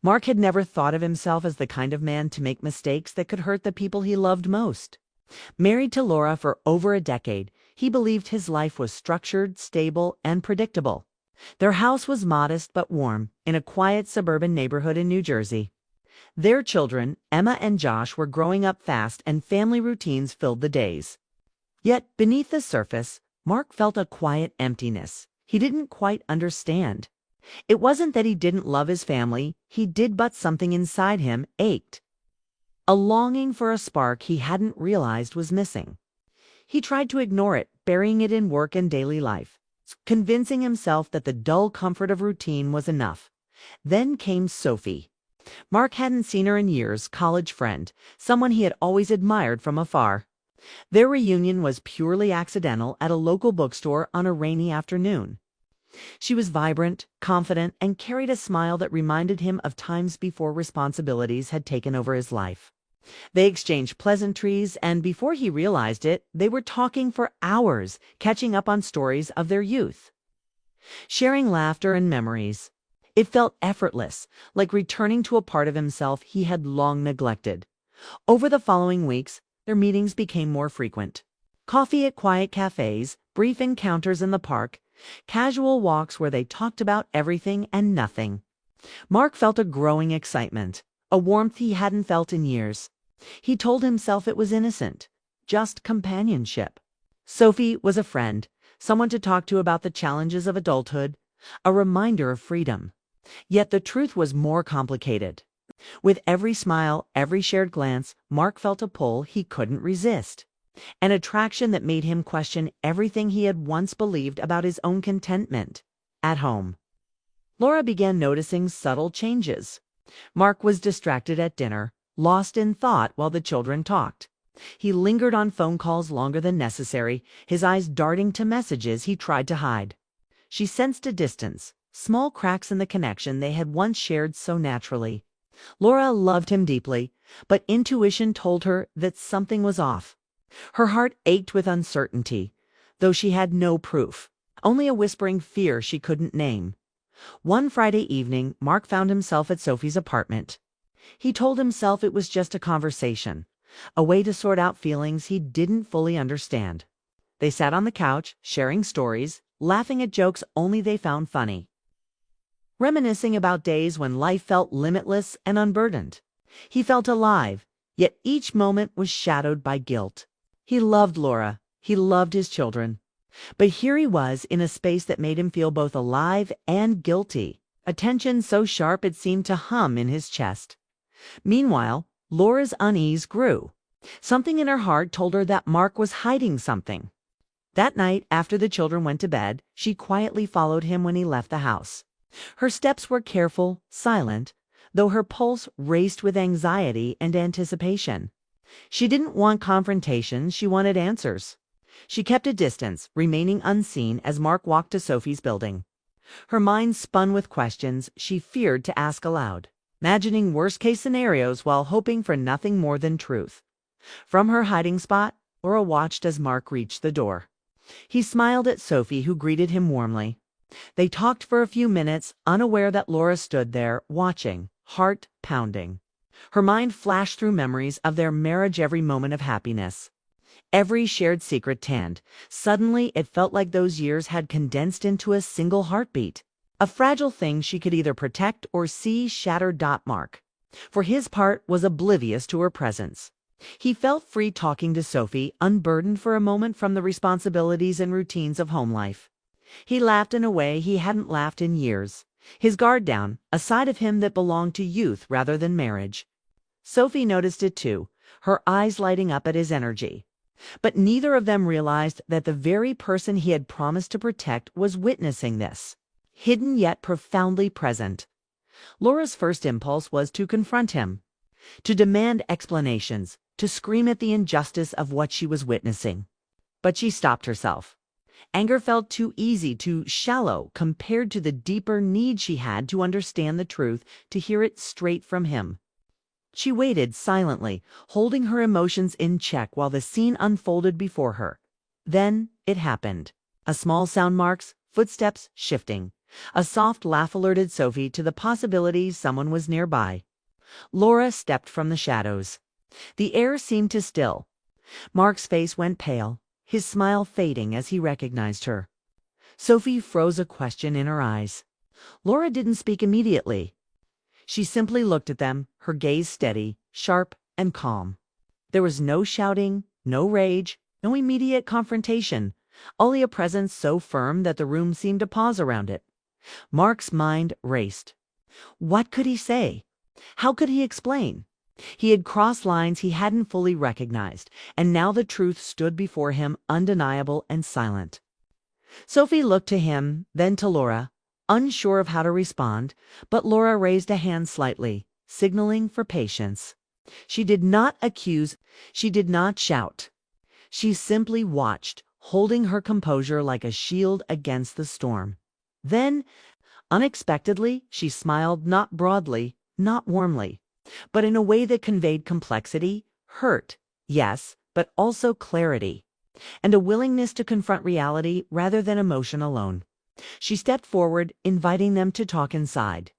Mark had never thought of himself as the kind of man to make mistakes that could hurt the people he loved most. Married to Laura for over a decade, he believed his life was structured, stable, and predictable. Their house was modest but warm, in a quiet suburban neighborhood in New Jersey. Their children, Emma and Josh, were growing up fast, and family routines filled the days. Yet, beneath the surface, Mark felt a quiet emptiness he didn't quite understand. It wasn't that he didn't love his family, he did, but something inside him ached. A longing for a spark he hadn't realized was missing. He tried to ignore it, burying it in work and daily life, convincing himself that the dull comfort of routine was enough. Then came Sophie. Mark hadn't seen her in years, college friend, someone he had always admired from afar. Their reunion was purely accidental at a local bookstore on a rainy afternoon. She was vibrant, confident, and carried a smile that reminded him of times before responsibilities had taken over his life. They exchanged pleasantries, and before he realized it, they were talking for hours, catching up on stories of their youth, sharing laughter and memories. It felt effortless, like returning to a part of himself he had long neglected. Over the following weeks, their meetings became more frequent. Coffee at quiet cafes, brief encounters in the park, casual walks where they talked about everything and nothing. Mark felt a growing excitement, a warmth he hadn't felt in years. He told himself it was innocent, just companionship. Sophie was a friend, someone to talk to about the challenges of adulthood, a reminder of freedom. Yet the truth was more complicated. With every smile, every shared glance, Mark felt a pull he couldn't resist. An attraction that made him question everything he had once believed about his own contentment at home. Laura began noticing subtle changes. Mark was distracted at dinner, lost in thought while the children talked. He lingered on phone calls longer than necessary, his eyes darting to messages he tried to hide. She sensed a distance, small cracks in the connection they had once shared so naturally. Laura loved him deeply, but intuition told her that something was off. Her heart ached with uncertainty, though she had no proof, only a whispering fear she couldn't name. One Friday evening, Mark found himself at Sophie's apartment. He told himself it was just a conversation, a way to sort out feelings he didn't fully understand. They sat on the couch, sharing stories, laughing at jokes only they found funny, reminiscing about days when life felt limitless and unburdened. He felt alive, yet each moment was shadowed by guilt. He loved Laura, he loved his children, but here he was in a space that made him feel both alive and guilty, a tension so sharp it seemed to hum in his chest. Meanwhile, Laura's unease grew. Something in her heart told her that Mark was hiding something. That night, after the children went to bed, she quietly followed him when he left the house. Her steps were careful, silent, though her pulse raced with anxiety and anticipation. She didn't want confrontation, she wanted answers. She kept a distance, remaining unseen as Mark walked to Sophie's building. Her mind spun with questions she feared to ask aloud, imagining worst-case scenarios while hoping for nothing more than truth. From her hiding spot, Laura watched as Mark reached the door. He smiled at Sophie, who greeted him warmly. They talked for a few minutes, unaware that Laura stood there, watching, heart pounding. Her mind flashed through memories of their marriage, every moment of happiness, every shared secret tanned. Suddenly, it felt like those years had condensed into a single heartbeat, a fragile thing she could either protect or see shattered. Mark, for his part, was oblivious to her presence. He felt free talking to Sophie, unburdened for a moment from the responsibilities and routines of home life. He laughed in a way he hadn't laughed in years, his guard down, a side of him that belonged to youth rather than marriage. Sophie noticed it too, her eyes lighting up at his energy. But neither of them realized that the very person he had promised to protect was witnessing this, hidden yet profoundly present. Laura's first impulse was to confront him, to demand explanations, to scream at the injustice of what she was witnessing. But she stopped herself. Anger felt too easy, too shallow, compared to the deeper need she had to understand the truth, to hear it straight from him. She waited silently, holding her emotions in check while the scene unfolded before her. Then it happened. A small sound, Mark's footsteps shifting. A soft laugh alerted Sophie to the possibility someone was nearby. Laura stepped from the shadows. The air seemed to still. Mark's face went pale, his smile fading as he recognized her. Sophie froze a question in her eyes. Laura didn't speak immediately. She simply looked at them, her gaze steady, sharp, and calm. There was no shouting, no rage, no immediate confrontation, only a presence so firm that the room seemed to pause around it. Mark's mind raced. What could he say? How could he explain? He had crossed lines he hadn't fully recognized, and now the truth stood before him undeniable and silent. Sophie looked to him, then to Laura, unsure of how to respond, but Laura raised a hand slightly, signaling for patience. She did not accuse, she did not shout. She simply watched, holding her composure like a shield against the storm. Then, unexpectedly, she smiled not broadly, not warmly, but in a way that conveyed complexity, hurt, yes, but also clarity, and a willingness to confront reality rather than emotion alone. She stepped forward, inviting them to talk inside.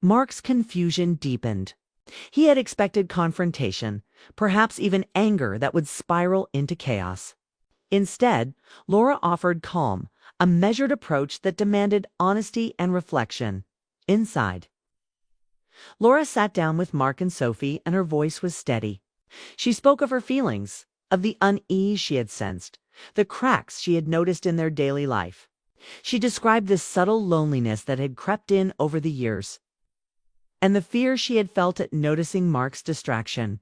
Mark's confusion deepened. He had expected confrontation, perhaps even anger that would spiral into chaos. Instead, Laura offered calm, a measured approach that demanded honesty and reflection. Inside. Laura sat down with Mark and Sophie, and her voice was steady. She spoke of her feelings, of the unease she had sensed, the cracks she had noticed in their daily life. She described the subtle loneliness that had crept in over the years, and the fear she had felt at noticing Mark's distraction.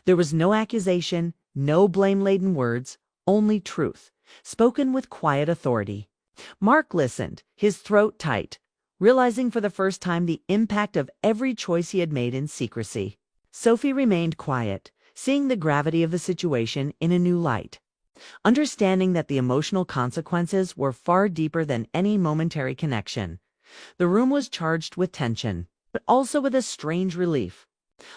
There was no accusation, no blame-laden words, only truth, spoken with quiet authority. Mark listened, his throat tight, realizing for the first time the impact of every choice he had made in secrecy. Sophie remained quiet, seeing the gravity of the situation in a new light, understanding that the emotional consequences were far deeper than any momentary connection. The room was charged with tension, but also with a strange relief.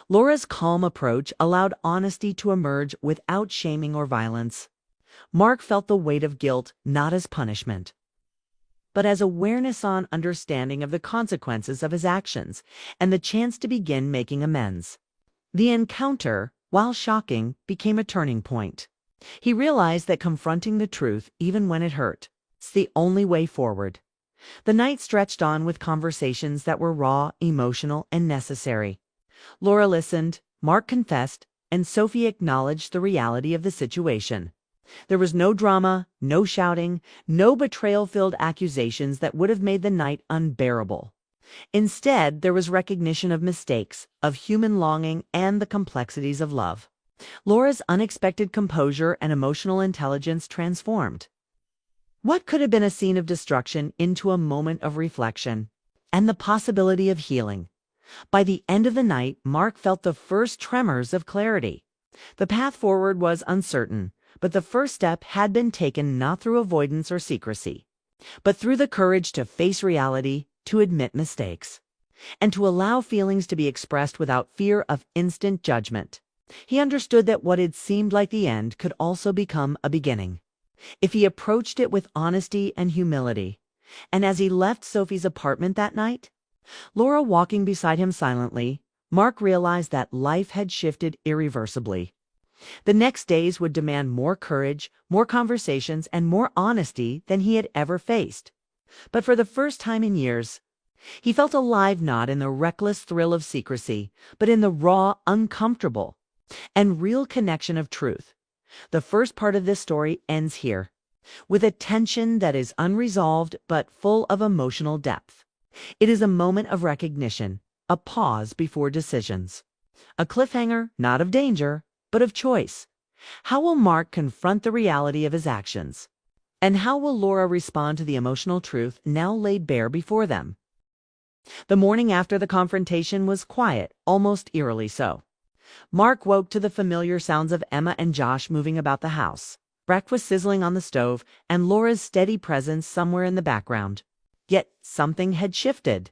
Laura's calm approach allowed honesty to emerge without shaming or violence. Mark felt the weight of guilt not as punishment, but as awareness on understanding of the consequences of his actions and the chance to begin making amends. The encounter, while shocking, became a turning point. He realized that confronting the truth, even when it hurt, is the only way forward. The night stretched on with conversations that were raw, emotional, and necessary. Laura listened, Mark confessed, and Sophie acknowledged the reality of the situation. There was no drama, no shouting, no betrayal-filled accusations that would have made the night unbearable. Instead, there was recognition of mistakes, of human longing, and the complexities of love. Laura's unexpected composure and emotional intelligence transformed what could have been a scene of destruction into a moment of reflection and the possibility of healing. By the end of the night, Mark felt the first tremors of clarity. The path forward was uncertain, but the first step had been taken not through avoidance or secrecy, but through the courage to face reality, to admit mistakes, and to allow feelings to be expressed without fear of instant judgment. He understood that what had seemed like the end could also become a beginning, if he approached it with honesty and humility. And as he left Sophie's apartment that night, Laura walking beside him silently, Mark realized that life had shifted irreversibly. The next days would demand more courage, more conversations, and more honesty than he had ever faced. But for the first time in years, he felt alive not in the reckless thrill of secrecy, but in the raw, uncomfortable, and real connection of truth. The first part of this story ends here, with a tension that is unresolved but full of emotional depth. It is a moment of recognition, a pause before decisions, a cliffhanger not of danger, but of choice. How will Mark confront the reality of his actions? And how will Laura respond to the emotional truth now laid bare before them? The morning after the confrontation was quiet, almost eerily so. Mark woke to the familiar sounds of Emma and Josh moving about the house, breakfast sizzling on the stove, and Laura's steady presence somewhere in the background. Yet something had shifted.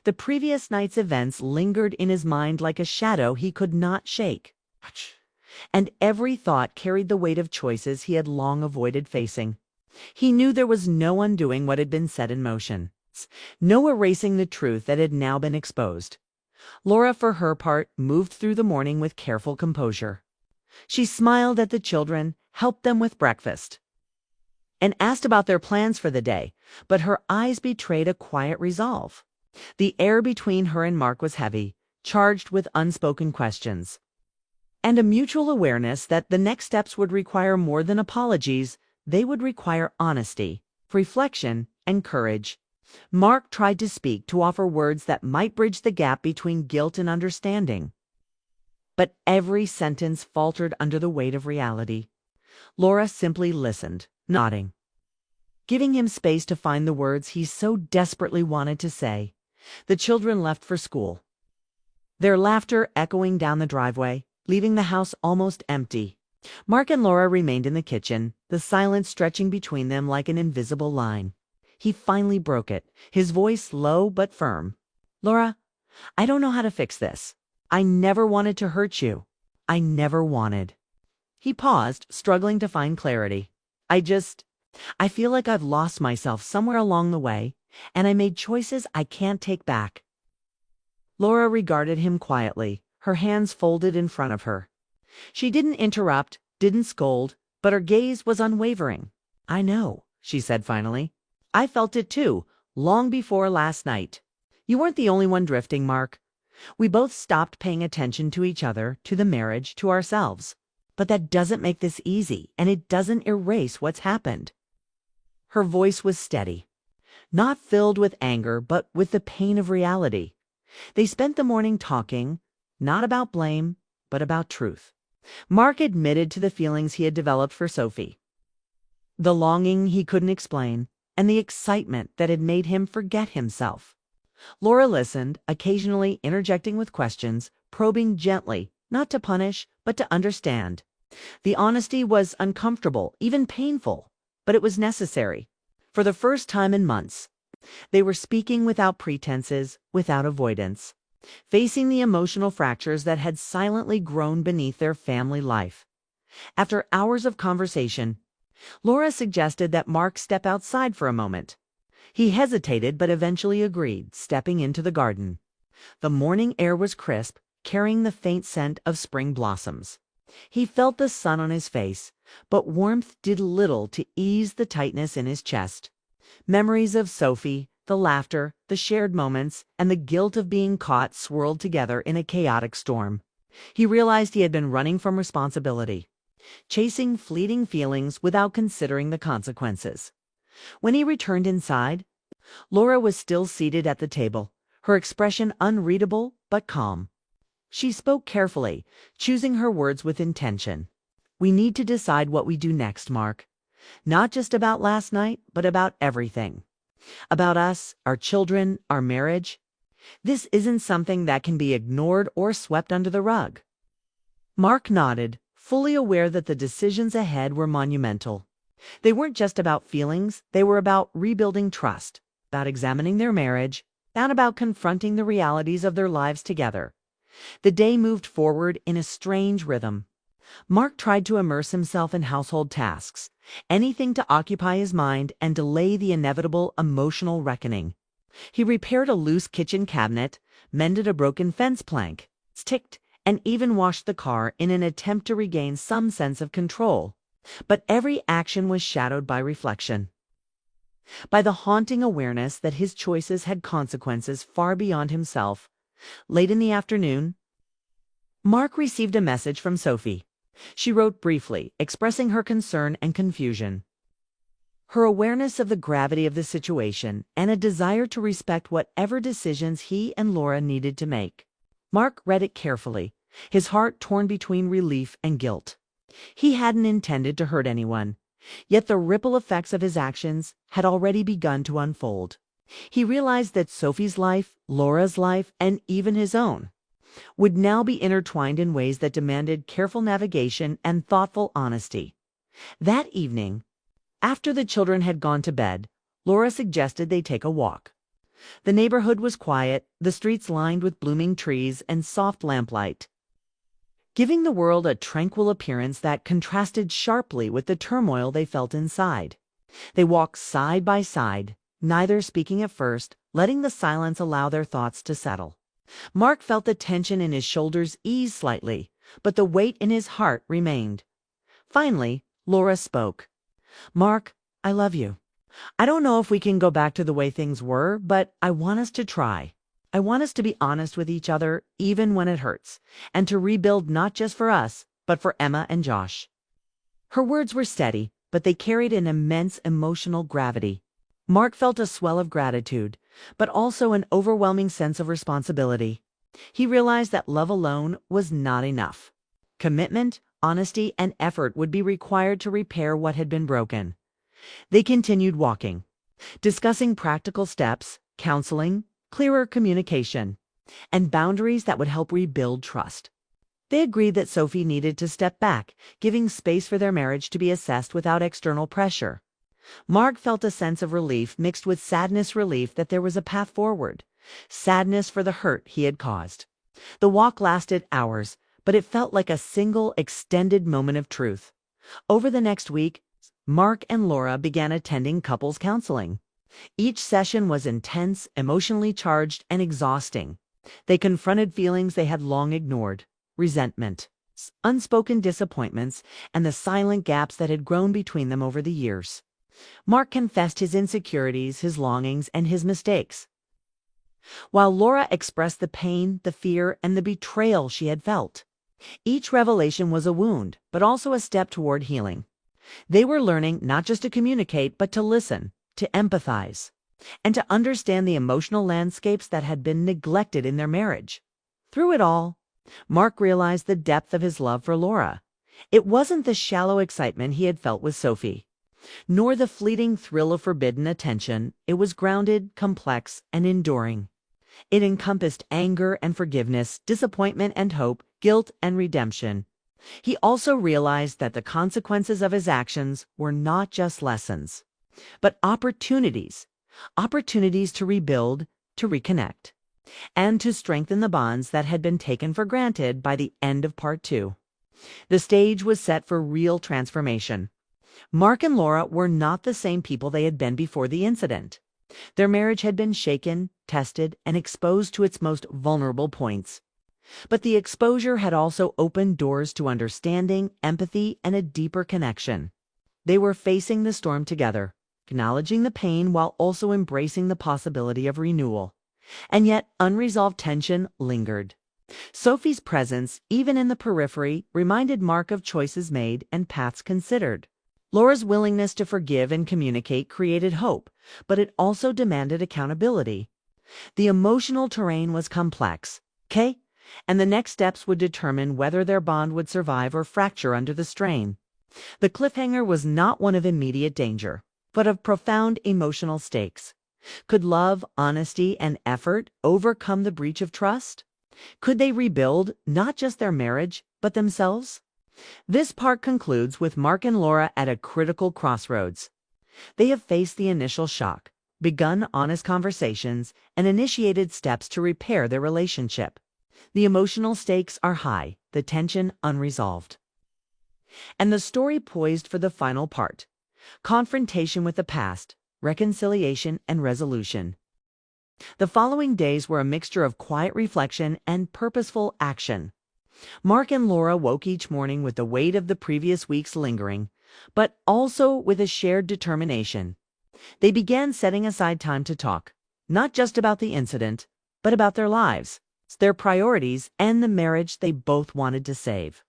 The previous night's events lingered in his mind like a shadow he could not shake. And every thought carried the weight of choices he had long avoided facing. He knew there was no undoing what had been set in motion. No erasing the truth that had now been exposed. Laura, for her part, moved through the morning with careful composure. She smiled at the children, helped them with breakfast, and asked about their plans for the day, but her eyes betrayed a quiet resolve. The air between her and Mark was heavy, charged with unspoken questions, and a mutual awareness that the next steps would require more than apologies. They would require honesty, reflection, and courage. Mark tried to speak, to offer words that might bridge the gap between guilt and understanding. But every sentence faltered under the weight of reality. Laura simply listened, nodding, giving him space to find the words he so desperately wanted to say. The children left for school, their laughter echoing down the driveway, leaving the house almost empty. Mark and Laura remained in the kitchen, the silence stretching between them like an invisible line. He finally broke it, his voice low but firm. "Laura, I don't know how to fix this. I never wanted to hurt you. I never wanted." He paused, struggling to find clarity. I feel like I've lost myself somewhere along the way, and I made choices I can't take back." Laura regarded him quietly, her hands folded in front of her. She didn't interrupt, didn't scold, but her gaze was unwavering. "I know," she said finally. "I felt it too, long before last night. You weren't the only one drifting, Mark. We both stopped paying attention to each other, to the marriage, to ourselves. But that doesn't make this easy, and it doesn't erase what's happened." Her voice was steady, not filled with anger, but with the pain of reality. They spent the morning talking, not about blame, but about truth. Mark admitted to the feelings he had developed for Sophie, the longing he couldn't explain, and the excitement that had made him forget himself. Laura listened, occasionally interjecting with questions, probing gently, not to punish, but to understand. The honesty was uncomfortable, even painful, but it was necessary. For the first time in months, they were speaking without pretenses, without avoidance, facing the emotional fractures that had silently grown beneath their family life. After hours of conversation, Laura suggested that Mark step outside for a moment. He hesitated but eventually agreed, stepping into the garden. The morning air was crisp, carrying the faint scent of spring blossoms. He felt the sun on his face, but warmth did little to ease the tightness in his chest. Memories of Sophie, the laughter, the shared moments, and the guilt of being caught swirled together in a chaotic storm. He realized he had been running from responsibility, chasing fleeting feelings without considering the consequences. When he returned inside, Laura was still seated at the table, her expression unreadable but calm. She spoke carefully, choosing her words with intention. "We need to decide what we do next, Mark. Not just about last night, but about everything. About us, our children, our marriage. This isn't something that can be ignored or swept under the rug." Mark nodded, fully aware that the decisions ahead were monumental. They weren't just about feelings, they were about rebuilding trust, about examining their marriage, and about confronting the realities of their lives together. The day moved forward in a strange rhythm. Mark tried to immerse himself in household tasks, anything to occupy his mind and delay the inevitable emotional reckoning. He repaired a loose kitchen cabinet, mended a broken fence plank, sticked, and even washed the car in an attempt to regain some sense of control. But every action was shadowed by reflection, by the haunting awareness that his choices had consequences far beyond himself. Late in the afternoon, Mark received a message from Sophie. She wrote briefly, expressing her concern and confusion, her awareness of the gravity of the situation, and a desire to respect whatever decisions he and Laura needed to make. Mark read it carefully, his heart torn between relief and guilt. He hadn't intended to hurt anyone, yet the ripple effects of his actions had already begun to unfold. He realized that Sophie's life, Laura's life, and even his own would now be intertwined in ways that demanded careful navigation and thoughtful honesty. That evening, after the children had gone to bed, Laura suggested they take a walk. The neighborhood was quiet, the streets lined with blooming trees and soft lamplight, giving the world a tranquil appearance that contrasted sharply with the turmoil they felt inside. They walked side by side, neither speaking at first, letting the silence allow their thoughts to settle. Mark felt the tension in his shoulders ease slightly, but the weight in his heart remained. Finally, Laura spoke. "Mark, I love you. I don't know if we can go back to the way things were, but I want us to try. I want us to be honest with each other, even when it hurts, and to rebuild not just for us, but for Emma and Josh." Her words were steady, but they carried an immense emotional gravity. Mark felt a swell of gratitude, but also an overwhelming sense of responsibility. He realized that love alone was not enough. Commitment, honesty, and effort would be required to repair what had been broken. They continued walking, discussing practical steps, counseling, clearer communication, and boundaries that would help rebuild trust. They agreed that Sophie needed to step back, giving space for their marriage to be assessed without external pressure. Mark felt a sense of relief mixed with relief that there was a path forward, sadness for the hurt he had caused. The walk lasted hours, but it felt like a single extended moment of truth. Over the next week, Mark and Laura began attending couples counseling. Each session was intense, emotionally charged, and exhausting. They confronted feelings they had long ignored: resentment, unspoken disappointments, and the silent gaps that had grown between them over the years. Mark confessed his insecurities, his longings, and his mistakes, while Laura expressed the pain, the fear, and the betrayal she had felt. Each revelation was a wound, but also a step toward healing. They were learning not just to communicate, but to listen, to empathize, and to understand the emotional landscapes that had been neglected in their marriage. Through it all, Mark realized the depth of his love for Laura. It wasn't the shallow excitement he had felt with Sophie, nor the fleeting thrill of forbidden attention. It was grounded, complex, and enduring. It encompassed anger and forgiveness, disappointment and hope, guilt and redemption. He also realized that the consequences of his actions were not just lessons, but opportunities to rebuild, to reconnect, and to strengthen the bonds that had been taken for granted by the end of part 2. The stage was set for real transformation. Mark and Laura were not the same people they had been before the incident. Their marriage had been shaken, tested, and exposed to its most vulnerable points. But the exposure had also opened doors to understanding, empathy, and a deeper connection. They were facing the storm together, acknowledging the pain while also embracing the possibility of renewal. And yet, unresolved tension lingered. Sophie's presence, even in the periphery, reminded Mark of choices made and paths considered. Laura's willingness to forgive and communicate created hope, but it also demanded accountability. The emotional terrain was complex, and the next steps would determine whether their bond would survive or fracture under the strain. The cliffhanger was not one of immediate danger, but of profound emotional stakes. Could love, honesty, and effort overcome the breach of trust? Could they rebuild not just their marriage, but themselves? This part concludes with Mark and Laura at a critical crossroads. They have faced the initial shock, begun honest conversations, and initiated steps to repair their relationship. The emotional stakes are high, the tension unresolved. And the story poised for the final part: confrontation with the past, reconciliation, and resolution. The following days were a mixture of quiet reflection and purposeful action. Mark and Laura woke each morning with the weight of the previous weeks lingering, but also with a shared determination. They began setting aside time to talk, not just about the incident, but about their lives, their priorities, and the marriage they both wanted to save.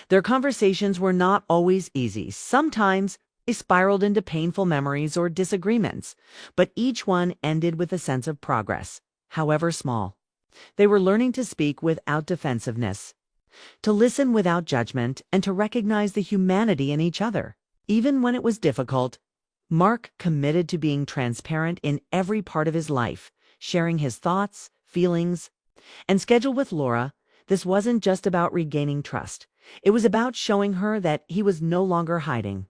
Their conversations were not always easy. Sometimes they spiraled into painful memories or disagreements, but each one ended with a sense of progress, however small. They were learning to speak without defensiveness, to listen without judgment, and to recognize the humanity in each other. Even when it was difficult, Mark committed to being transparent in every part of his life, sharing his thoughts, feelings, and schedule. With Laura, this wasn't just about regaining trust. It was about showing her that he was no longer hiding,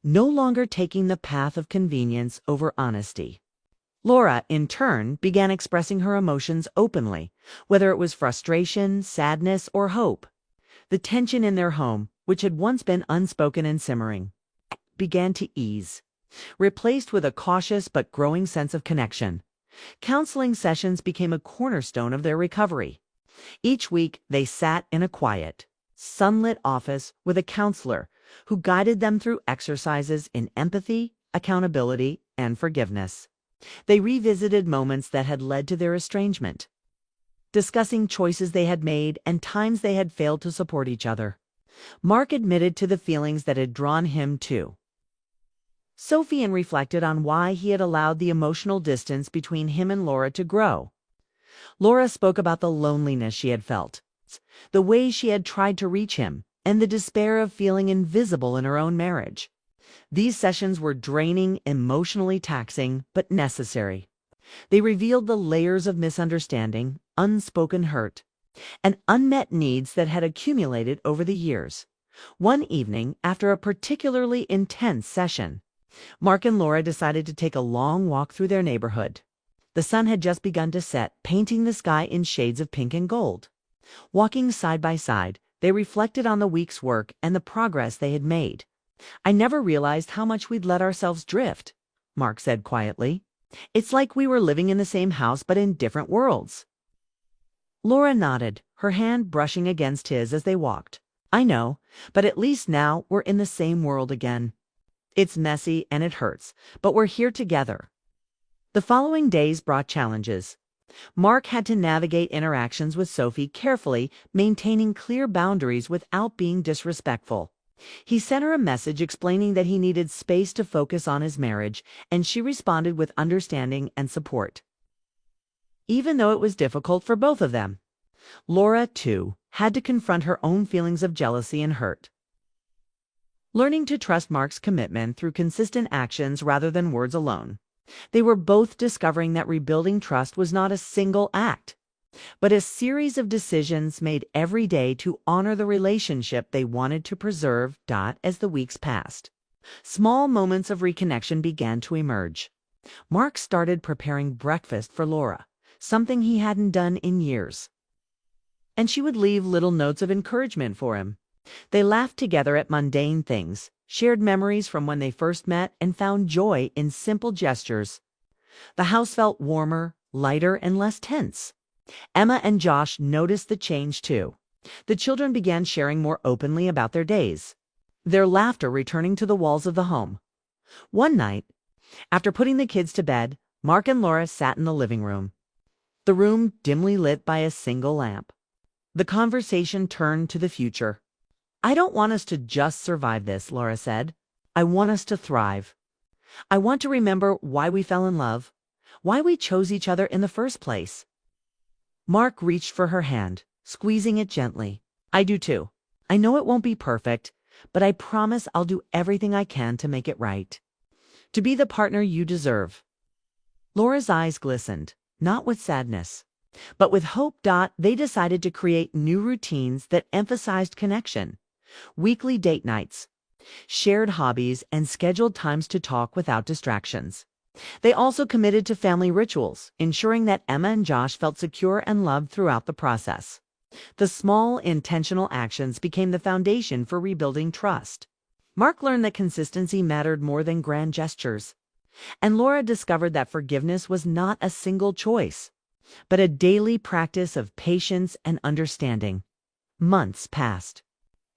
no longer taking the path of convenience over honesty. Laura, in turn, began expressing her emotions openly, whether it was frustration, sadness, or hope. The tension in their home, which had once been unspoken and simmering, began to ease. replaced with a cautious but growing sense of connection. Counseling sessions became a cornerstone of their recovery. Each week, they sat in a quiet, sunlit office with a counselor who guided them through exercises in empathy, accountability, and forgiveness. They revisited moments that had led to their estrangement, discussing choices they had made and times they had failed to support each other. Mark admitted to the feelings that had drawn him to Sophie and reflected on why he had allowed the emotional distance between him and Laura to grow. Laura spoke about the loneliness she had felt, the way she had tried to reach him, and the despair of feeling invisible in her own marriage. These sessions were draining, emotionally taxing, but necessary. They revealed the layers of misunderstanding, unspoken hurt, and unmet needs that had accumulated over the years. One evening, after a particularly intense session, Mark and Laura decided to take a long walk through their neighborhood. The sun had just begun to set, painting the sky in shades of pink and gold. Walking side by side, they reflected on the week's work and the progress they had made. "I never realized how much we'd let ourselves drift," Mark said quietly. "It's like we were living in the same house but in different worlds." Laura nodded, her hand brushing against his as they walked. "I know, but at least now we're in the same world again. It's messy and it hurts, but we're here together." The following days brought challenges. Mark had to navigate interactions with Sophie carefully, maintaining clear boundaries without being disrespectful. He sent her a message explaining that he needed space to focus on his marriage, and she responded with understanding and support. Even though it was difficult for both of them, Laura, too, had to confront her own feelings of jealousy and hurt. Learning to trust Mark's commitment through consistent actions rather than words alone, they were both discovering that rebuilding trust was not a single act, but a series of decisions made every day to honor the relationship they wanted to preserve. As the weeks passed, small moments of reconnection began to emerge. Mark started preparing breakfast for Laura, something he hadn't done in years, and she would leave little notes of encouragement for him. They laughed together at mundane things, shared memories from when they first met, and found joy in simple gestures. The house felt warmer, lighter, and less tense. Emma and Josh noticed the change too. The children began sharing more openly about their days, their laughter returning to the walls of the home. One night, after putting the kids to bed, Mark and Laura sat in the living room, the room dimly lit by a single lamp. The conversation turned to the future. "I don't want us to just survive this," Laura said. "I want us to thrive. I want to remember why we fell in love, why we chose each other in the first place." Mark reached for her hand, squeezing it gently. "I do too. I know it won't be perfect, but I promise I'll do everything I can to make it right. To be the partner you deserve." Laura's eyes glistened, not with sadness, but with hope. They decided to create new routines that emphasized connection. Weekly date nights, shared hobbies, and scheduled times to talk without distractions. They also committed to family rituals, ensuring that Emma and Josh felt secure and loved throughout the process. The small, intentional actions became the foundation for rebuilding trust. Mark learned that consistency mattered more than grand gestures, and Laura discovered that forgiveness was not a single choice, but a daily practice of patience and understanding. Months passed,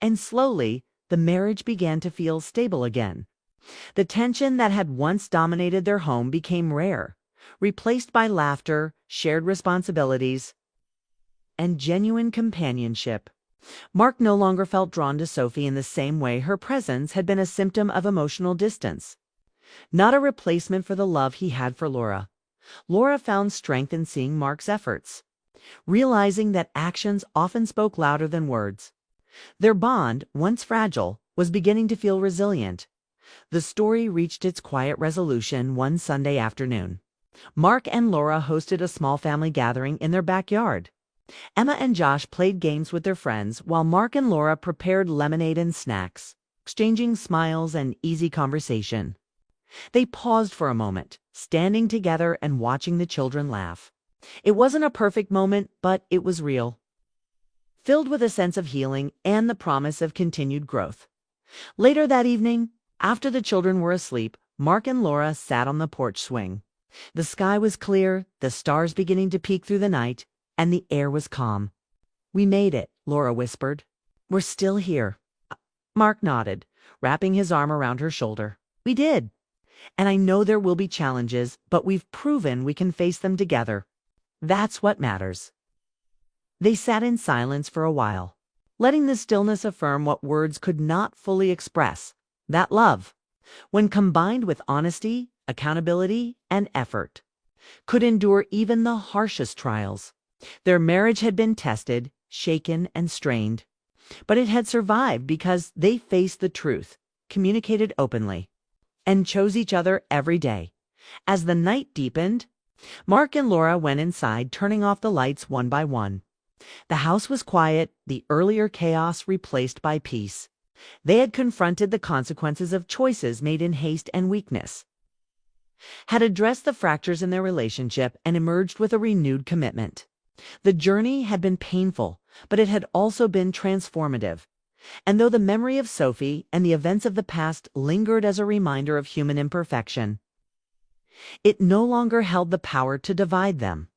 and slowly, the marriage began to feel stable again. The tension that had once dominated their home became rare, replaced by laughter, shared responsibilities, and genuine companionship. Mark no longer felt drawn to Sophie in the same way her presence had been a symptom of emotional distance, not a replacement for the love he had for Laura. Laura found strength in seeing Mark's efforts, realizing that actions often spoke louder than words. Their bond, once fragile, was beginning to feel resilient. The story reached its quiet resolution one Sunday afternoon. Mark and Laura hosted a small family gathering in their backyard. Emma and Josh played games with their friends, while Mark and Laura prepared lemonade and snacks, exchanging smiles and easy conversation. They paused for a moment, standing together and watching the children laugh. It wasn't a perfect moment, but it was real, filled with a sense of healing and the promise of continued growth. Later that evening, after the children were asleep, Mark and Laura sat on the porch swing. The sky was clear, the stars beginning to peek through the night, and the air was calm. "We made it," Laura whispered. "We're still here." Mark nodded, wrapping his arm around her shoulder. "We did. And I know there will be challenges, but we've proven we can face them together. That's what matters." They sat in silence for a while, letting the stillness affirm what words could not fully express: that love, when combined with honesty, accountability, and effort, could endure even the harshest trials. Their marriage had been tested, shaken, and strained, but it had survived because they faced the truth, communicated openly, and chose each other every day. As the night deepened, Mark and Laura went inside, turning off the lights one by one. The house was quiet, the earlier chaos replaced by peace. They had confronted the consequences of choices made in haste and weakness, had addressed the fractures in their relationship, and emerged with a renewed commitment. The journey had been painful, but it had also been transformative. And though the memory of Sophie and the events of the past lingered as a reminder of human imperfection, it no longer held the power to divide them.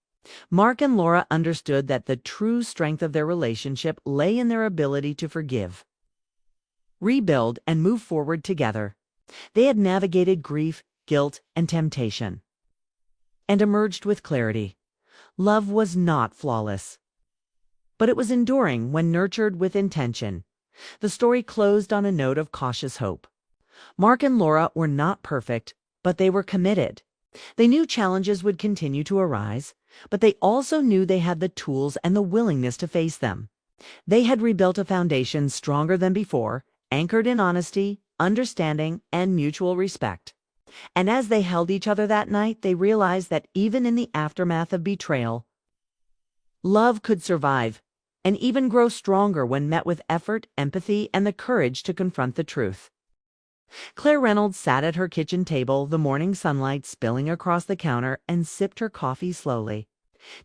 Mark and Laura understood that the true strength of their relationship lay in their ability to forgive, rebuild, and move forward together. They had navigated grief, guilt, and temptation, and emerged with clarity. Love was not flawless, but it was enduring when nurtured with intention. The story closed on a note of cautious hope. Mark and Laura were not perfect, but they were committed. They knew challenges would continue to arise, but they also knew they had the tools and the willingness to face them. They had rebuilt a foundation stronger than before, anchored in honesty, understanding, and mutual respect. And as they held each other that night, they realized that even in the aftermath of betrayal, love could survive and even grow stronger when met with effort, empathy, and the courage to confront the truth. Claire Reynolds sat at her kitchen table, the morning sunlight spilling across the counter, and sipped her coffee slowly.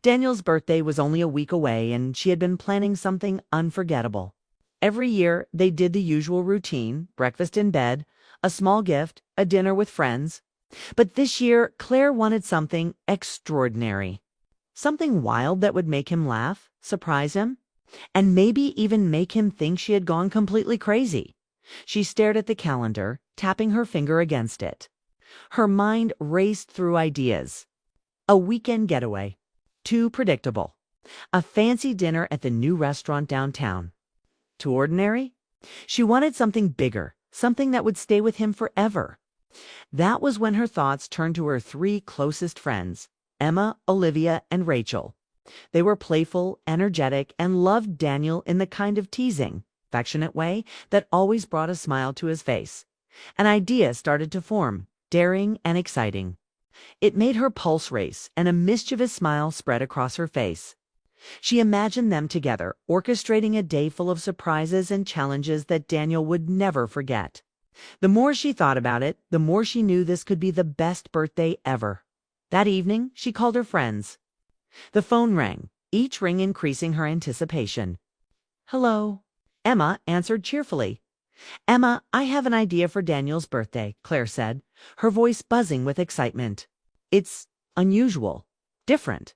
Daniel's birthday was only a week away, and she had been planning something unforgettable. Every year, they did the usual routine: breakfast in bed, a small gift, a dinner with friends. But this year, Claire wanted something extraordinary. Something wild that would make him laugh, surprise him, and maybe even make him think she had gone completely crazy. She stared at the calendar, tapping her finger against it. Her mind raced through ideas. A weekend getaway. Too predictable. A fancy dinner at the new restaurant downtown. Too ordinary? She wanted something bigger, something that would stay with him forever. That was when her thoughts turned to her three closest friends, Emma, Olivia, and Rachel. They were playful, energetic, and loved Daniel in the kind of teasing, affectionate way that always brought a smile to his face. An idea started to form, daring and exciting. It made her pulse race, and a mischievous smile spread across her face. She imagined them together, orchestrating a day full of surprises and challenges that Daniel would never forget. The more she thought about it, the more she knew this could be the best birthday ever. That evening, she called her friends. The phone rang, each ring increasing her anticipation. "Hello." Emma answered cheerfully. "Emma, I have an idea for Daniel's birthday," Claire said, her voice buzzing with excitement. "It's unusual, different,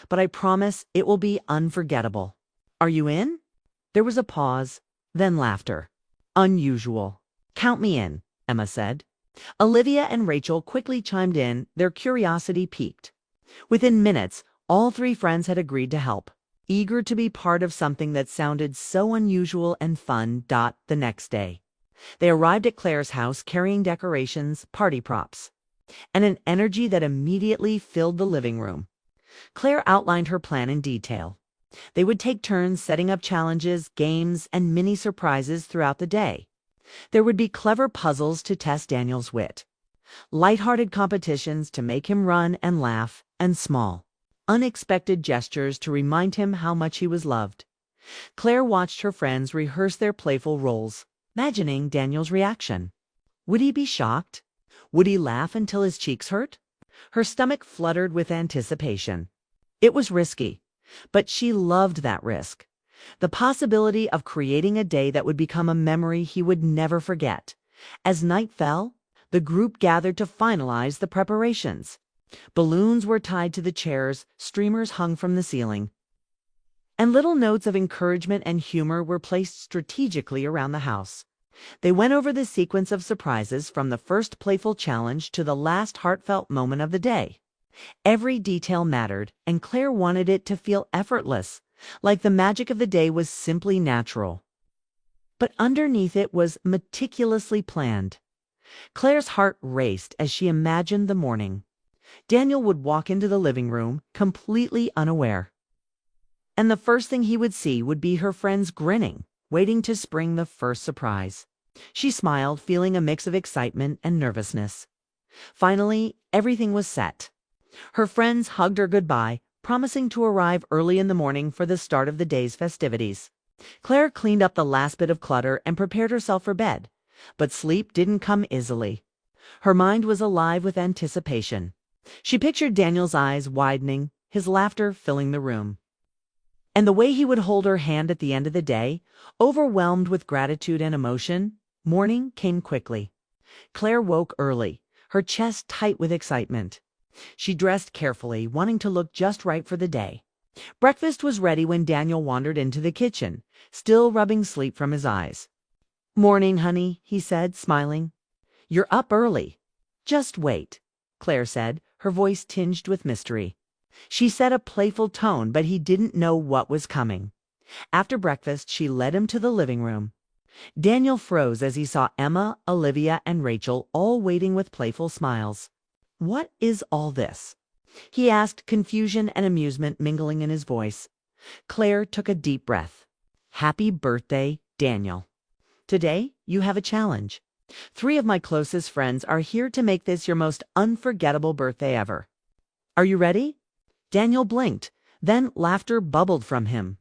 but I promise it will be unforgettable. Are you in?" There was a pause, then laughter. "Unusual. Count me in," Emma said. Olivia and Rachel quickly chimed in, their curiosity piqued. Within minutes, all three friends had agreed to help, eager to be part of something that sounded so unusual and fun. The next day, they arrived at Claire's house carrying decorations, party props, and an energy that immediately filled the living room. Claire outlined her plan in detail. They would take turns setting up challenges, games, and mini surprises throughout the day. There would be clever puzzles to test Daniel's wit, lighthearted competitions to make him run and laugh, and small, unexpected gestures to remind him how much he was loved. Claire watched her friends rehearse their playful roles, imagining Daniel's reaction. Would he be shocked? Would he laugh until his cheeks hurt? Her stomach fluttered with anticipation. It was risky, but she loved that risk. The possibility of creating a day that would become a memory he would never forget. As night fell, The group gathered to finalize the preparations. Balloons were tied to the chairs, streamers hung from the ceiling, and little notes of encouragement and humor were placed strategically around the house. They went over the sequence of surprises from the first playful challenge to the last heartfelt moment of the day. Every detail mattered, and Claire wanted it to feel effortless, like the magic of the day was simply natural. But underneath it was meticulously planned. Claire's heart raced as she imagined the morning. Daniel would walk into the living room, completely unaware. And the first thing he would see would be her friends grinning, waiting to spring the first surprise. She smiled, feeling a mix of excitement and nervousness. Finally, everything was set. Her friends hugged her goodbye, promising to arrive early in the morning for the start of the day's festivities. Claire cleaned up the last bit of clutter and prepared herself for bed, but sleep didn't come easily. Her mind was alive with anticipation. She pictured Daniel's eyes widening, his laughter filling the room, and the way he would hold her hand at the end of the day. Overwhelmed with gratitude and emotion, morning came quickly. Claire woke early, her chest tight with excitement. She dressed carefully, wanting to look just right for the day. Breakfast was ready when Daniel wandered into the kitchen, still rubbing sleep from his eyes. "Morning, honey," he said, smiling. "You're up early." "Just wait," Claire said, her voice tinged with mystery. She set a playful tone, but he didn't know what was coming. After breakfast, she led him to the living room. Daniel froze as he saw Emma, Olivia, and Rachel all waiting with playful smiles. "What is all this?" he asked, confusion and amusement mingling in his voice. Claire took a deep breath. "Happy birthday, Daniel. Today, you have a challenge. 3 of my closest friends are here to make this your most unforgettable birthday ever. Are you ready?" Daniel blinked, then laughter bubbled from him.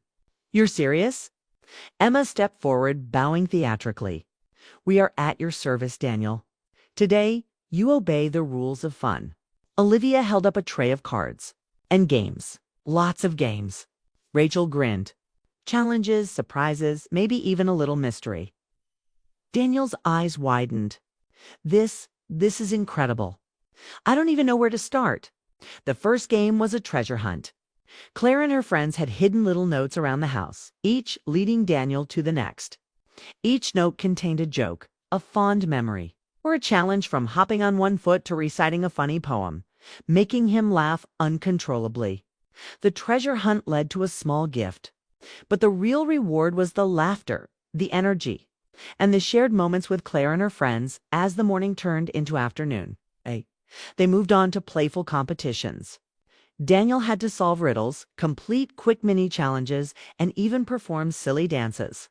"You're serious?" Emma stepped forward, bowing theatrically. "We are at your service, Daniel. Today, you obey the rules of fun." Olivia held up a tray of cards. "And games. Lots of games." Rachel grinned. "Challenges, surprises, maybe even a little mystery." Daniel's eyes widened. This is incredible. I don't even know where to start." The first game was a treasure hunt. Claire and her friends had hidden little notes around the house, each leading Daniel to the next. Each note contained a joke, a fond memory, or a challenge, from hopping on one foot to reciting a funny poem, making him laugh uncontrollably. The treasure hunt led to a small gift, but the real reward was the laughter, the energy, and the shared moments with Claire and her friends. As the morning turned into afternoon, they moved on to playful competitions. Daniel had to solve riddles, complete quick mini challenges, and even perform silly dances.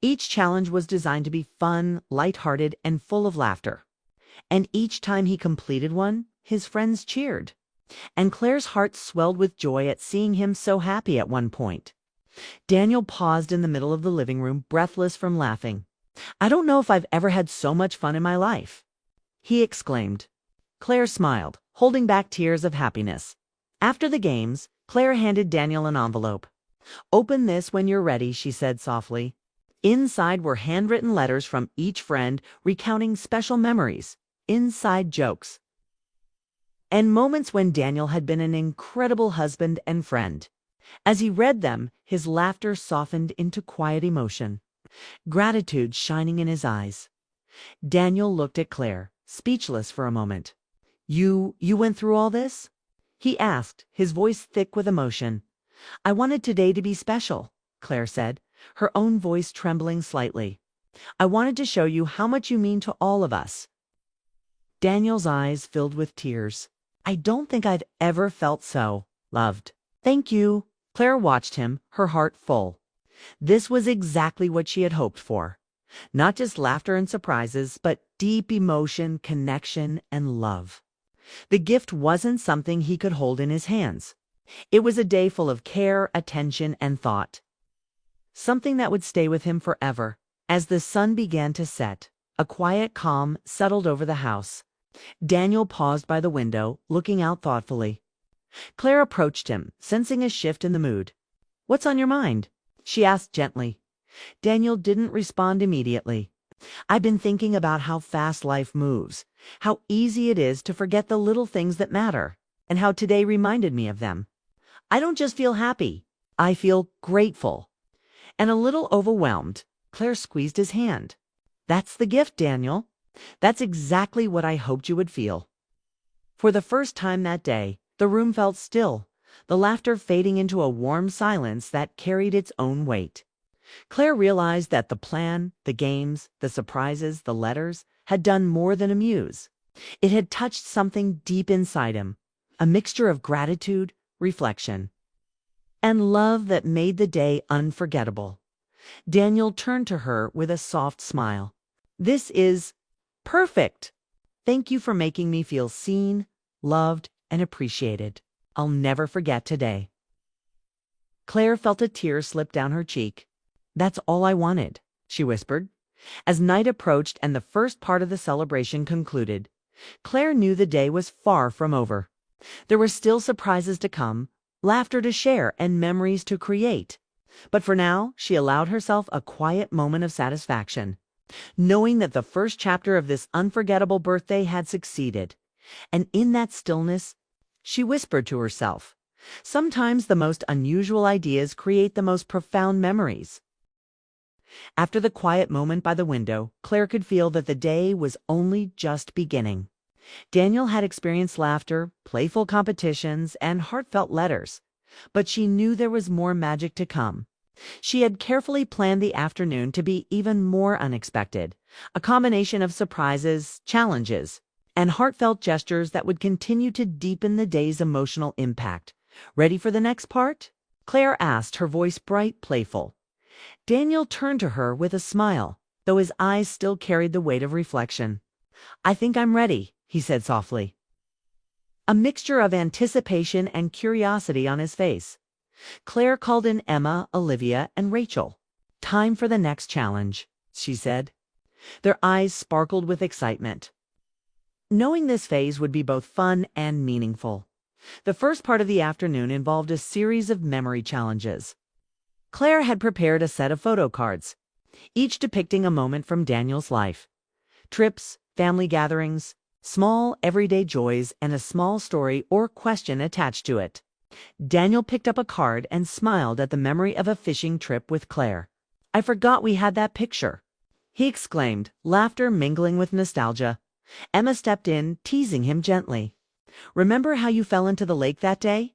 Each challenge was designed to be fun, lighthearted, and full of laughter. And each time he completed one, his friends cheered. And Claire's heart swelled with joy at seeing him so happy at one point. Daniel paused in the middle of the living room, breathless from laughing. "I don't know if I've ever had so much fun in my life," he exclaimed. Claire smiled, holding back tears of happiness. After the games, Claire handed Daniel an envelope. "Open this when you're ready," she said softly. Inside were handwritten letters from each friend recounting special memories, inside jokes, and moments when Daniel had been an incredible husband and friend. As he read them, his laughter softened into quiet emotion, gratitude shining in his eyes. Daniel looked at Claire, speechless for a moment. You went through all this?" he asked, his voice thick with emotion. "I wanted today to be special," Claire said, her own voice trembling slightly. "I wanted to show you how much you mean to all of us." Daniel's eyes filled with tears. "I don't think I've ever felt so loved." "Thank you." Claire watched him, her heart full. This was exactly what she had hoped for. Not just laughter and surprises, but deep emotion, connection, and love. The gift wasn't something he could hold in his hands. It was a day full of care, attention, and thought. Something that would stay with him forever. As the sun began to set, a quiet calm settled over the house. Daniel paused by the window, looking out thoughtfully. Claire approached him, sensing a shift in the mood. "What's on your mind?" she asked gently. Daniel didn't respond immediately. I've been thinking about how fast life moves, how easy it is to forget the little things that matter, and how today reminded me of them. I don't just feel happy, I feel grateful and a little overwhelmed. Claire squeezed his hand. That's the gift, Daniel. That's exactly what I hoped you would feel. For the first time that day, the room felt still, the laughter fading into a warm silence that carried its own weight. Claire realized that the plan, the games, the surprises, the letters had done more than amuse. It had touched something deep inside him, a mixture of gratitude, reflection, and love that made the day unforgettable. Daniel turned to her with a soft smile. This is perfect. Thank you for making me feel seen, loved, and appreciated. I'll never forget today. Claire felt a tear slip down her cheek. That's all I wanted, she whispered. As night approached and the first part of the celebration concluded, Claire knew the day was far from over. There were still surprises to come, laughter to share, and memories to create. But for now, she allowed herself a quiet moment of satisfaction, knowing that the first chapter of this unforgettable birthday had succeeded. And in that stillness, she whispered to herself, sometimes the most unusual ideas create the most profound memories. After the quiet moment by the window, Claire could feel that the day was only just beginning. Daniel had experienced laughter, playful competitions, and heartfelt letters, but she knew there was more magic to come. She had carefully planned the afternoon to be even more unexpected, a combination of surprises, challenges, and heartfelt gestures that would continue to deepen the day's emotional impact. Ready for the next part? Claire asked, her voice bright, playful. Daniel turned to her with a smile, though his eyes still carried the weight of reflection. I think I'm ready, he said softly, a mixture of anticipation and curiosity on his face. Claire called in Emma, Olivia, and Rachel. Time for the next challenge, she said. Their eyes sparkled with excitement, knowing this phase would be both fun and meaningful. The first part of the afternoon involved a series of memory challenges. Claire had prepared a set of photo cards, each depicting a moment from Daniel's life. Trips, family gatherings, small everyday joys, and a small story or question attached to it. Daniel picked up a card and smiled at the memory of a fishing trip with Claire. I forgot we had that picture, he exclaimed, laughter mingling with nostalgia. Emma stepped in, teasing him gently. Remember how you fell into the lake that day?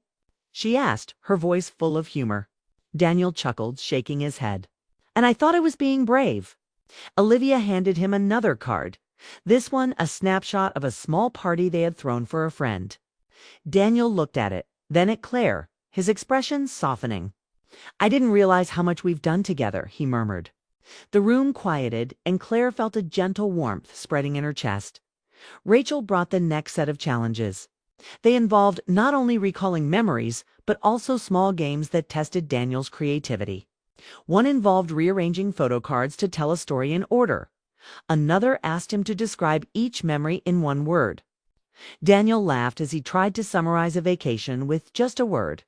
She asked, her voice full of humor. Daniel chuckled, shaking his head. And I thought I was being brave. Olivia handed him another card, this one a snapshot of a small party they had thrown for a friend. Daniel looked at it, then at Claire, his expression softening. I didn't realize how much we've done together, he murmured. The room quieted, and Claire felt a gentle warmth spreading in her chest. Rachel brought the next set of challenges. They involved not only recalling memories, but also small games that tested Daniel's creativity. One involved rearranging photo cards to tell a story in order. Another asked him to describe each memory in one word. Daniel laughed as he tried to summarize a vacation with just a word.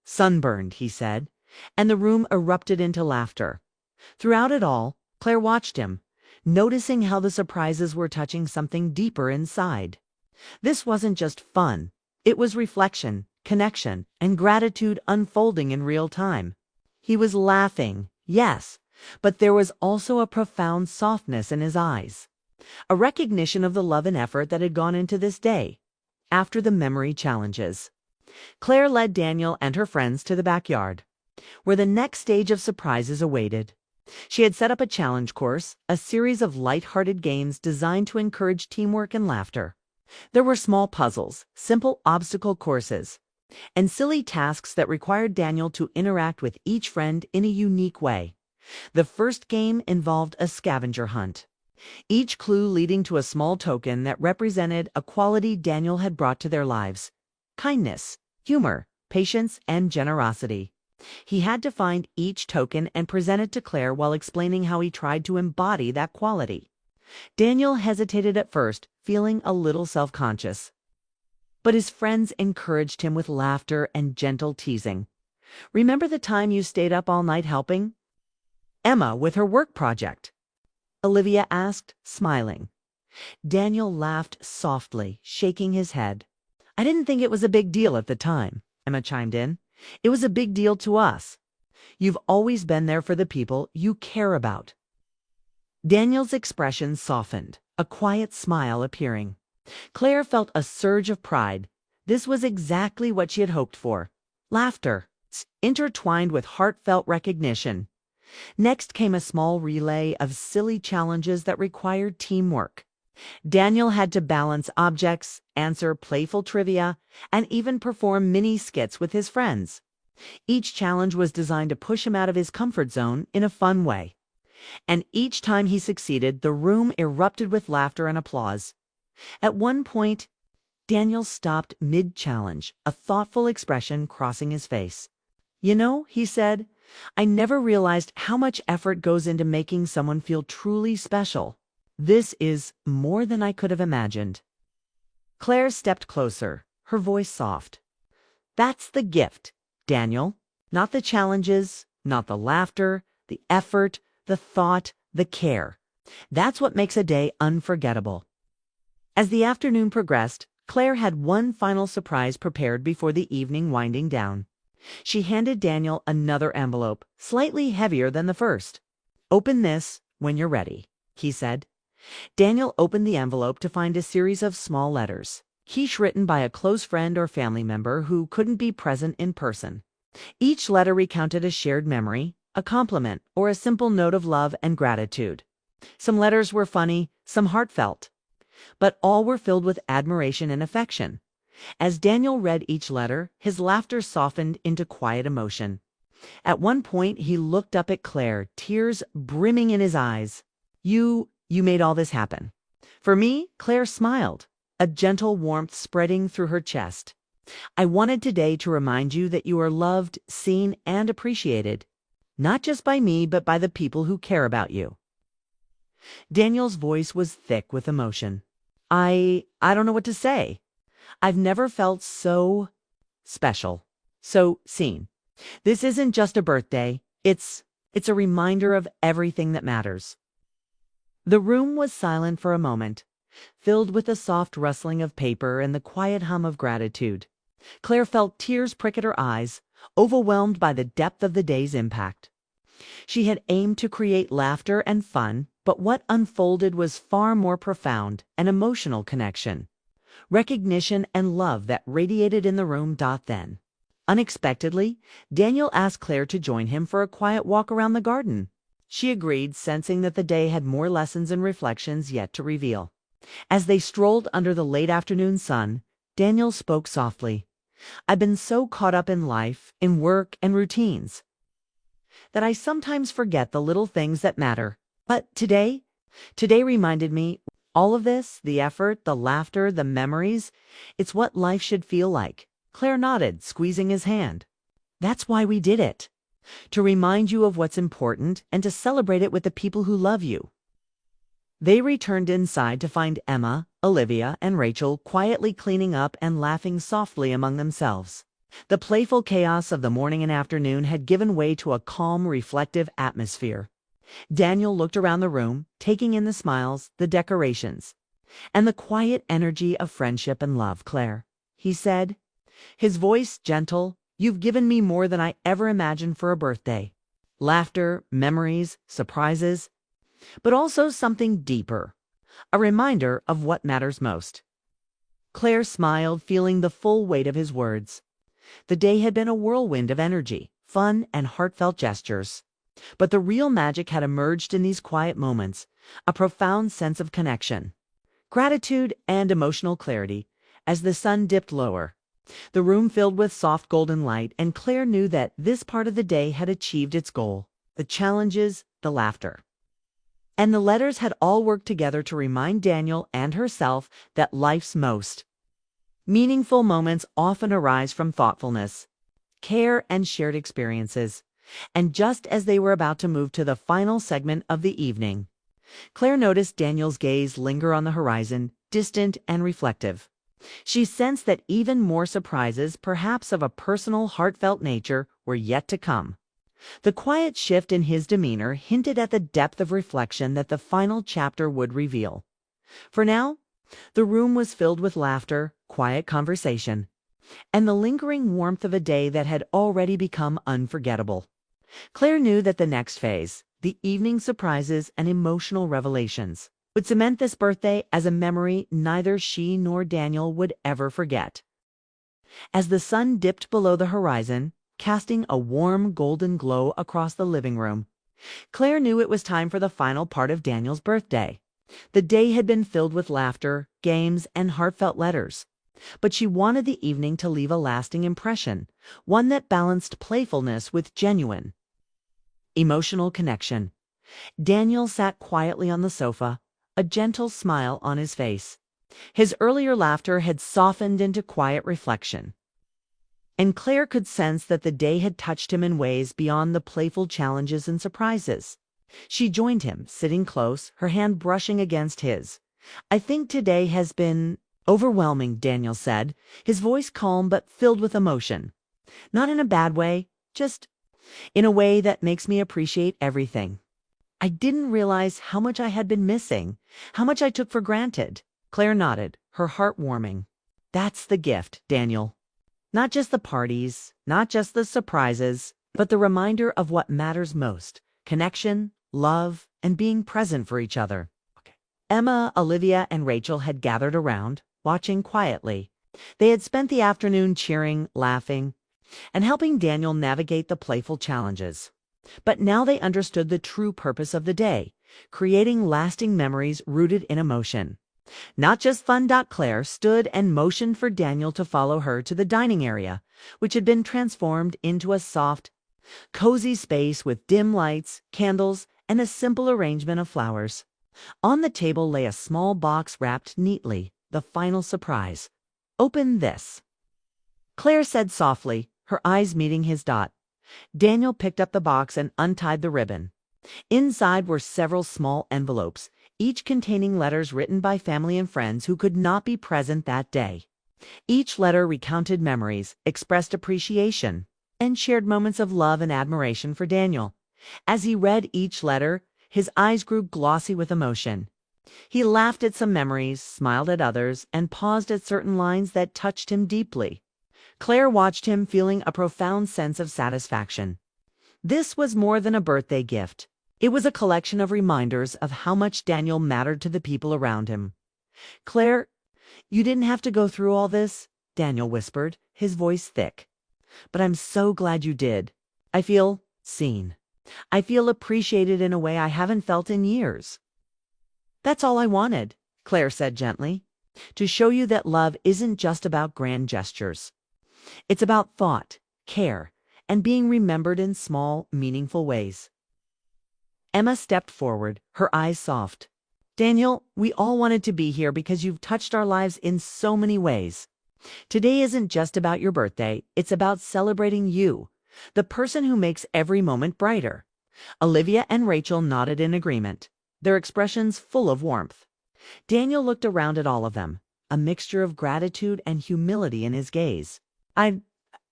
Sunburned, he said, and the room erupted into laughter. Throughout it all, Claire watched him, noticing how the surprises were touching something deeper inside. This wasn't just fun. It was reflection, connection, and gratitude unfolding in real time. He was laughing, yes, but there was also a profound softness in his eyes, a recognition of the love and effort that had gone into this day. After the memory challenges, Claire led Daniel and her friends to the backyard, where the next stage of surprises awaited. She had set up a challenge course, a series of light-hearted games designed to encourage teamwork and laughter. There were small puzzles, simple obstacle courses, and silly tasks that required Daniel to interact with each friend in a unique way. The first game involved a scavenger hunt, each clue leading to a small token that represented a quality Daniel had brought to their lives: kindness, humor, patience, and generosity. He had to find each token and present it to Claire while explaining how he tried to embody that quality. Daniel hesitated at first, feeling a little self-conscious. But his friends encouraged him with laughter and gentle teasing. Remember the time you stayed up all night helping Emma with her work project? Olivia asked, smiling. Daniel laughed softly, shaking his head. I didn't think it was a big deal at the time, Emma chimed in. It was a big deal to us. You've always been there for the people you care about. Daniel's expression softened, a quiet smile appearing. Claire felt a surge of pride. This was exactly what she had hoped for. Laughter, intertwined with heartfelt recognition. Next came a small relay of silly challenges that required teamwork. Daniel had to balance objects, answer playful trivia, and even perform mini skits with his friends. Each challenge was designed to push him out of his comfort zone in a fun way. And each time he succeeded, the room erupted with laughter and applause. At one point, Daniel stopped mid-challenge, a thoughtful expression crossing his face. You know, he said, I never realized how much effort goes into making someone feel truly special. This is more than I could have imagined. Claire stepped closer, her voice soft. That's the gift, Daniel. Not the challenges, not the laughter, the effort, the thought, the care. That's what makes a day unforgettable. As the afternoon progressed, Claire had one final surprise prepared before the evening winding down. She handed Daniel another envelope, slightly heavier than the first. Open this when you're ready, he said. Daniel opened the envelope to find a series of small letters, each written by a close friend or family member who couldn't be present in person. Each letter recounted a shared memory, a compliment, or a simple note of love and gratitude. Some letters were funny, some heartfelt, but all were filled with admiration and affection. As Daniel read each letter, his laughter softened into quiet emotion. At one point, he looked up at Claire, tears brimming in his eyes. You made all this happen. For me, Claire smiled, a gentle warmth spreading through her chest. I wanted today to remind you that you are loved, seen, and appreciated. Not just by me, but by the people who care about you. Daniel's voice was thick with emotion. I don't know what to say. I've never felt so special, so seen. This isn't just a birthday. It's a reminder of everything that matters. The room was silent for a moment, filled with the soft rustling of paper and the quiet hum of gratitude. Claire felt tears prick at her eyes, overwhelmed by the depth of the day's impact. She had aimed to create laughter and fun, but what unfolded was far more profound, an emotional connection. Recognition and love that radiated in the room. Then, unexpectedly, Daniel asked Claire to join him for a quiet walk around the garden. She agreed, sensing that the day had more lessons and reflections yet to reveal. As they strolled under the late afternoon sun, Daniel spoke softly. I've been so caught up in life, in work and routines, that I sometimes forget the little things that matter. But today reminded me, all of this, the effort, the laughter, the memories, it's what life should feel like. Claire nodded, squeezing his hand. That's why we did it. To remind you of what's important and to celebrate it with the people who love you. They returned inside to find Emma, Olivia, and Rachel quietly cleaning up and laughing softly among themselves. The playful chaos of the morning and afternoon had given way to a calm, reflective atmosphere. Daniel looked around the room, taking in the smiles, the decorations, and the quiet energy of friendship and love. Claire, he said, his voice gentle, you've given me more than I ever imagined for a birthday. Laughter, memories, surprises, but also something deeper, a reminder of what matters most. Claire smiled, feeling the full weight of his words. The day had been a whirlwind of energy, fun, and heartfelt gestures. But the real magic had emerged in these quiet moments, a profound sense of connection, gratitude, and emotional clarity. As the sun dipped lower, the room filled with soft golden light, and Claire knew that this part of the day had achieved its goal. The challenges, the laughter, and the letters had all worked together to remind Daniel and herself that life's most meaningful moments often arise from thoughtfulness, care, and shared experiences. And just as they were about to move to the final segment of the evening, Claire noticed Daniel's gaze linger on the horizon, distant and reflective. She sensed that even more surprises, perhaps of a personal, heartfelt nature, were yet to come. The quiet shift in his demeanor hinted at the depth of reflection that the final chapter would reveal. For now, the room was filled with laughter, quiet conversation, and the lingering warmth of a day that had already become unforgettable. Claire knew that the next phase, the evening surprises and emotional revelations, would cement this birthday as a memory neither she nor Daniel would ever forget. As the sun dipped below the horizon, casting a warm golden glow across the living room, Claire knew it was time for the final part of Daniel's birthday. The day had been filled with laughter, games, and heartfelt letters. But she wanted the evening to leave a lasting impression, one that balanced playfulness with genuine, emotional connection. Daniel sat quietly on the sofa, a gentle smile on his face. His earlier laughter had softened into quiet reflection, and Claire could sense that the day had touched him in ways beyond the playful challenges and surprises. She joined him, sitting close, her hand brushing against his. "I think today has been overwhelming," Daniel said, his voice calm but filled with emotion. "Not in a bad way, just in a way that makes me appreciate everything. I didn't realize how much I had been missing, how much I took for granted." Claire nodded, her heart warming. "That's the gift, Daniel. Not just the parties, not just the surprises, but the reminder of what matters most: connection, love, and being present for each other." Emma, Olivia, and Rachel had gathered around, watching quietly. They had spent the afternoon cheering, laughing, and helping Daniel navigate the playful challenges. But now they understood the true purpose of the day: creating lasting memories rooted in emotion. Not just fun. Claire stood and motioned for Daniel to follow her to the dining area, which had been transformed into a soft, cozy space with dim lights, candles, and a simple arrangement of flowers. On the table lay a small box wrapped neatly, the final surprise. "Open this," Claire said softly, her eyes meeting his. Daniel picked up the box and untied the ribbon. Inside were several small envelopes, each containing letters written by family and friends who could not be present that day. Each letter recounted memories, expressed appreciation, and shared moments of love and admiration for Daniel. As he read each letter, his eyes grew glossy with emotion. He laughed at some memories, smiled at others, and paused at certain lines that touched him deeply. Claire watched him, feeling a profound sense of satisfaction. This was more than a birthday gift. It was a collection of reminders of how much Daniel mattered to the people around him. "Claire, you didn't have to go through all this," Daniel whispered, his voice thick. "But I'm so glad you did. I feel seen. I feel appreciated in a way I haven't felt in years." "That's all I wanted," Claire said gently, "to show you that love isn't just about grand gestures. It's about thought, care, and being remembered in small, meaningful ways." Emma stepped forward, her eyes soft. "Daniel, we all wanted to be here because you've touched our lives in so many ways. Today isn't just about your birthday, it's about celebrating you, the person who makes every moment brighter." Olivia and Rachel nodded in agreement, their expressions full of warmth. Daniel looked around at all of them, a mixture of gratitude and humility in his gaze. I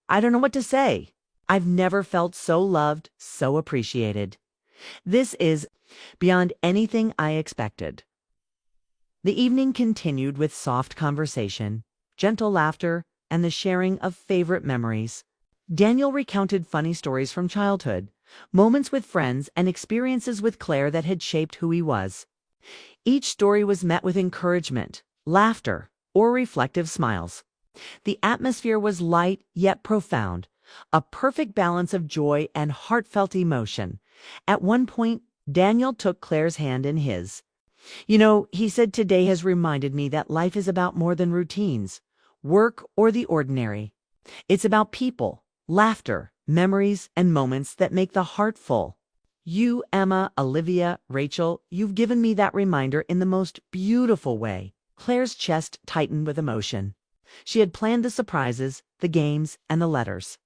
don't know what to say. I've never felt so loved, so appreciated. This is beyond anything I expected." The evening continued with soft conversation, gentle laughter, and the sharing of favorite memories. Daniel recounted funny stories from childhood, moments with friends, and experiences with Claire that had shaped who he was. Each story was met with encouragement, laughter, or reflective smiles. The atmosphere was light yet profound, a perfect balance of joy and heartfelt emotion. At one point, Daniel took Claire's hand in his. "You know," he said, "today has reminded me that life is about more than routines, work, or the ordinary. It's about people, laughter, memories, and moments that make the heart full. You, Emma, Olivia, Rachel, you've given me that reminder in the most beautiful way." Claire's chest tightened with emotion. She had planned the surprises, the games, and the letters.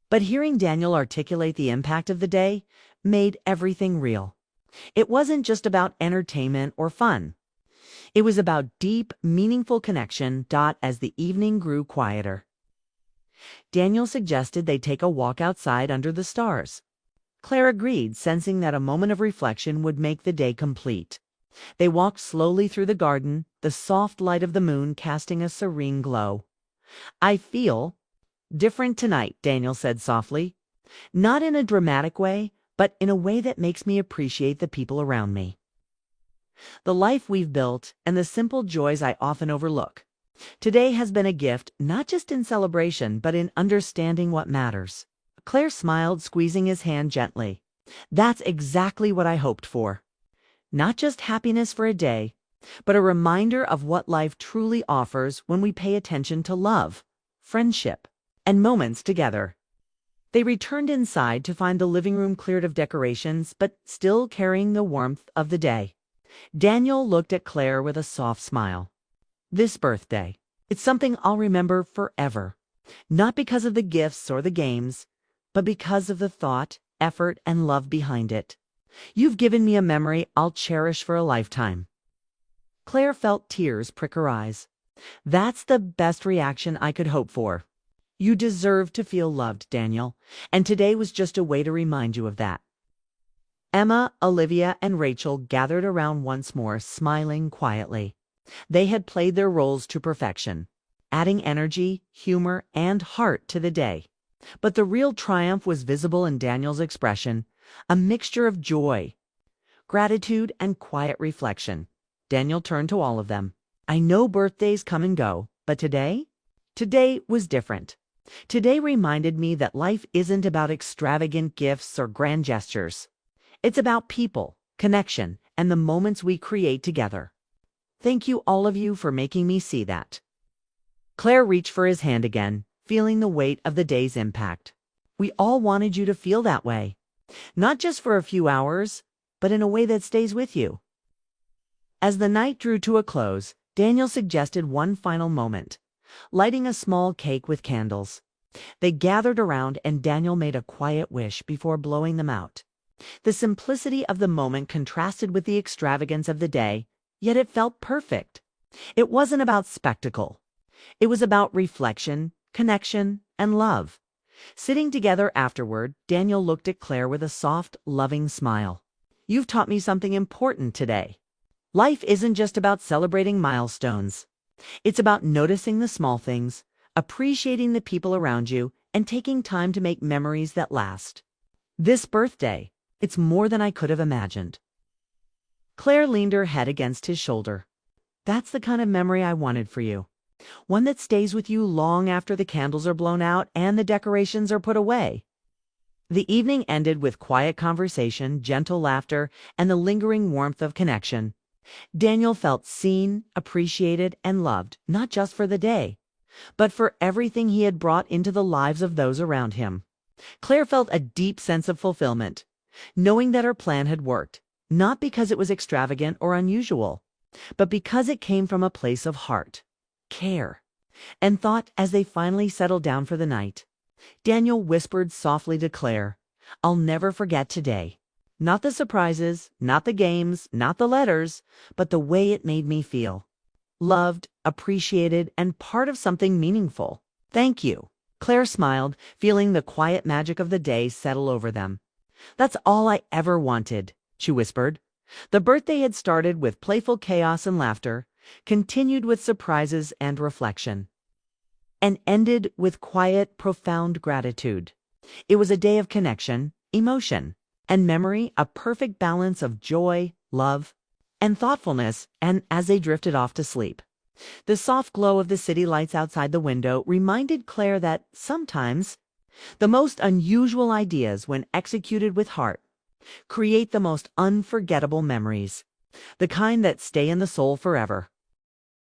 But hearing Daniel articulate the impact of the day made everything real. It wasn't just about entertainment or fun. It was about deep, meaningful connection. As the evening grew quieter, Daniel suggested they take a walk outside under the stars. Claire agreed, sensing that a moment of reflection would make the day complete. They walked slowly through the garden, the soft light of the moon casting a serene glow. "I feel different tonight," Daniel said softly. "Not in a dramatic way, but in a way that makes me appreciate the people around me. The life we've built and the simple joys I often overlook. Today has been a gift, not just in celebration, but in understanding what matters." Claire smiled, squeezing his hand gently. "That's exactly what I hoped for. Not just happiness for a day, but a reminder of what life truly offers when we pay attention to love, friendship, and moments together." They returned inside to find the living room cleared of decorations, but still carrying the warmth of the day. Daniel looked at Claire with a soft smile. "This birthday, it's something I'll remember forever. Not because of the gifts or the games, but because of the thought, effort, and love behind it. You've given me a memory I'll cherish for a lifetime." Claire felt tears prick her eyes. "That's the best reaction I could hope for. You deserve to feel loved, Daniel, and today was just a way to remind you of that." Emma, Olivia, and Rachel gathered around once more, smiling quietly. They had played their roles to perfection, adding energy, humor, and heart to the day. But the real triumph was visible in Daniel's expression, a mixture of joy, gratitude, and quiet reflection. Daniel turned to all of them. "I know birthdays come and go, but today was different. Today reminded me that life isn't about extravagant gifts or grand gestures. It's about people, connection, and the moments we create together. Thank you, all of you, for making me see that." Claire reached for his hand again, feeling the weight of the day's impact. "We all wanted you to feel that way. Not just for a few hours, but in a way that stays with you." As the night drew to a close, Daniel suggested one final moment, lighting a small cake with candles. They gathered around and Daniel made a quiet wish before blowing them out. The simplicity of the moment contrasted with the extravagance of the day, yet it felt perfect. It wasn't about spectacle. It was about reflection, connection, and love. Sitting together afterward, Daniel looked at Claire with a soft, loving smile. "You've taught me something important today. Life isn't just about celebrating milestones. It's about noticing the small things, appreciating the people around you, and taking time to make memories that last. This birthday, it's more than I could have imagined." Claire leaned her head against his shoulder. "That's the kind of memory I wanted for you. One that stays with you long after the candles are blown out and the decorations are put away." The evening ended with quiet conversation, gentle laughter, and the lingering warmth of connection. Daniel felt seen, appreciated, and loved, not just for the day, but for everything he had brought into the lives of those around him. Claire felt a deep sense of fulfillment, knowing that her plan had worked, not because it was extravagant or unusual, but because it came from a place of heart, care, and thought. As they finally settled down for the night, Daniel whispered softly to Claire, "I'll never forget today. Not the surprises, not the games, not the letters, but the way it made me feel. Loved, appreciated, and part of something meaningful. Thank you." Claire smiled, feeling the quiet magic of the day settle over them. "That's all I ever wanted," she whispered. The birthday had started with playful chaos and laughter, continued with surprises and reflection, and ended with quiet, profound gratitude. It was a day of connection, emotion, and memory, a perfect balance of joy, love, and thoughtfulness. And as they drifted off to sleep, the soft glow of the city lights outside the window reminded Claire that sometimes the most unusual ideas, when executed with heart, create the most unforgettable memories, the kind that stay in the soul forever.